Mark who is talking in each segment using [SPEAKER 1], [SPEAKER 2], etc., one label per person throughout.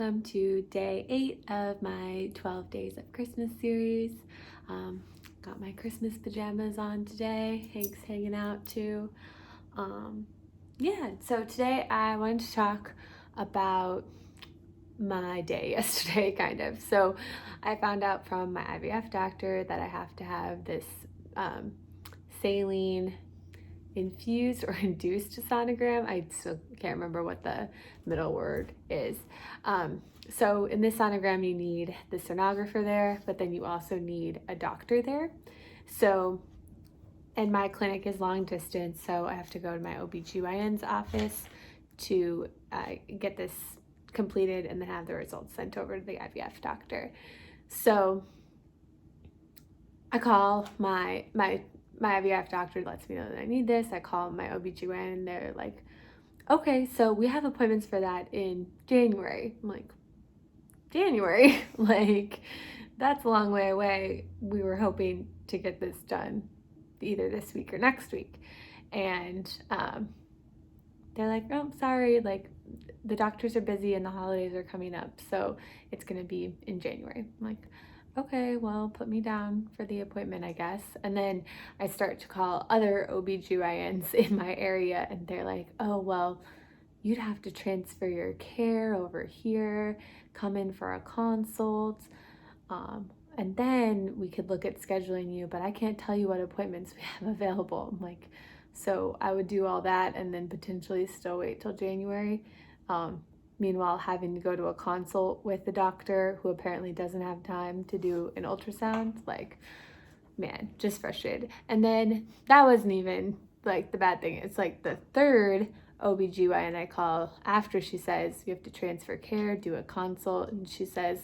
[SPEAKER 1] welcome to day 8 of my 12 Days of Christmas series. Got my Christmas pajamas on today. Hank's hanging out too. So today I wanted to talk about my day yesterday, kind of. So I found out from my IVF doctor that I have to have this saline infused or induced sonogram. I still can't remember what the middle word is. So in this sonogram, you need the sonographer there, but then you also need a doctor there. So, and my clinic is long distance, so I have to go to my OBGYN's office to get this completed and then have the results sent over to the IVF doctor. So I call my IVF doctor, lets me know that I need this. I call my OBGYN and they're like, okay, so we have appointments for that in January. I'm like, January? Like, that's a long way away. We were hoping to get this done either this week or next week. And they're like, oh, sorry, like the doctors are busy and the holidays are coming up, so it's gonna be in January. I'm like, okay, well, put me down for the appointment, I guess. And then I start to call other OBGYNs in my area and they're like, oh, well, you'd have to transfer your care over here, come in for a consult, and then we could look at scheduling you, but I can't tell you what appointments we have available. I'm like, so I would do all that and then potentially still wait till January. Meanwhile, having to go to a consult with the doctor who apparently doesn't have time to do an ultrasound, like, man, just frustrated. And then that wasn't even like the bad thing. It's like the third OBGYN I call after she says you have to transfer care, do a consult, and she says,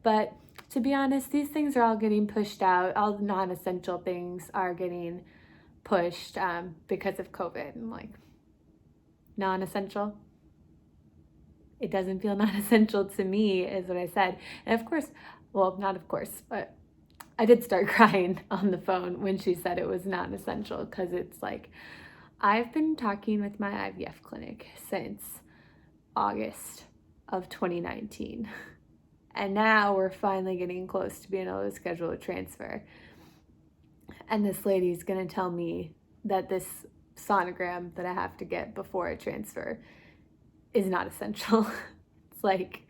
[SPEAKER 1] but to be honest, these things are all getting pushed out. All the non-essential things are getting pushed because of COVID. I'm like, non-essential? It doesn't feel non-essential to me, is what I said. And of course, well, not of course, but I did start crying on the phone when she said it was non-essential, because it's like, I've been talking with my IVF clinic since August of 2019. And now we're finally getting close to being able to schedule a transfer. And this lady's gonna tell me that this sonogram that I have to get before I transfer is not essential. It's like,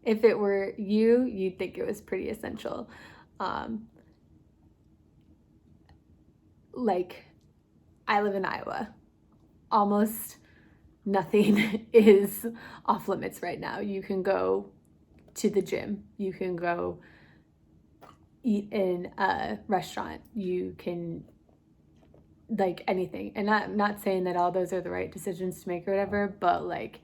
[SPEAKER 1] if it were you, you'd think it was pretty essential. Like, I live in Iowa. Almost nothing is off limits right now. You can go to the gym. You can go eat in a restaurant. You can, like, anything. And I'm not saying that all those are the right decisions to make or whatever, but like,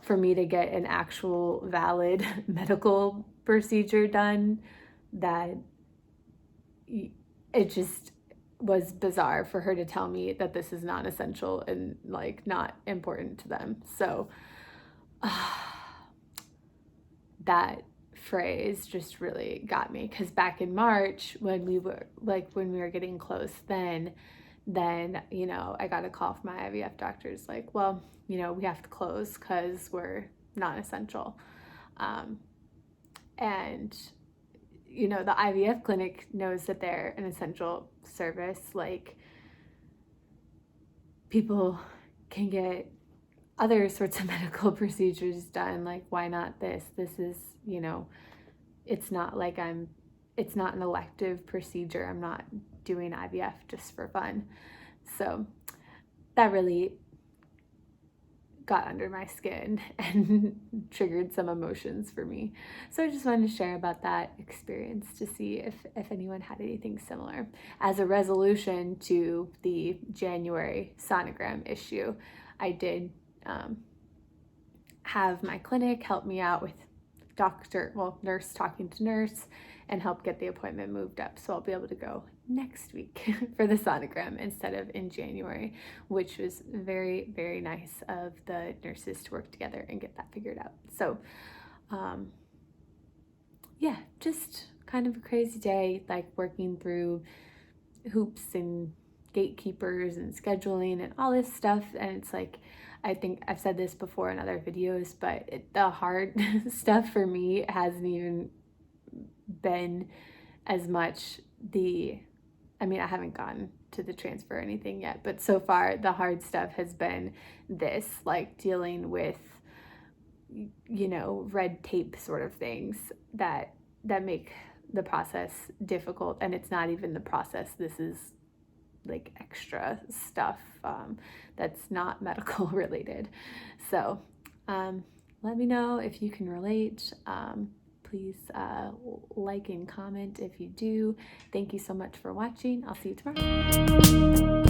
[SPEAKER 1] for me to get an actual valid medical procedure done, that it just was bizarre for her to tell me that this is non-essential and like not important to them. So that phrase just really got me, because back in March when we were getting close, then you know, I got a call from my IVF doctors like, well, you know, we have to close because we're non-essential. And you know, the IVF clinic knows that they're an essential service. Like, people can get other sorts of medical procedures done. Like, why not this? This is, you know, it's not like it's not an elective procedure. I'm not doing IVF just for fun. So that really got under my skin and triggered some emotions for me. So I just wanted to share about that experience to see if anyone had anything similar. As a resolution to the January sonogram issue, I did have my clinic help me out with nurse talking to nurse and help get the appointment moved up. So I'll be able to go next week for the sonogram instead of in January, which was very, very nice of the nurses to work together and get that figured out. So yeah, just kind of a crazy day, like working through hoops and gatekeepers and scheduling and all this stuff. And it's like, I think I've said this before in other videos, but the hard stuff for me hasn't even been as much I haven't gotten to the transfer or anything yet, but so far the hard stuff has been this, like dealing with, red tape sort of things that make the process difficult. And it's not even the process. This is like extra stuff that's not medical related. So let me know if you can relate. Please like and comment if you do. Thank you so much for watching. I'll see you tomorrow.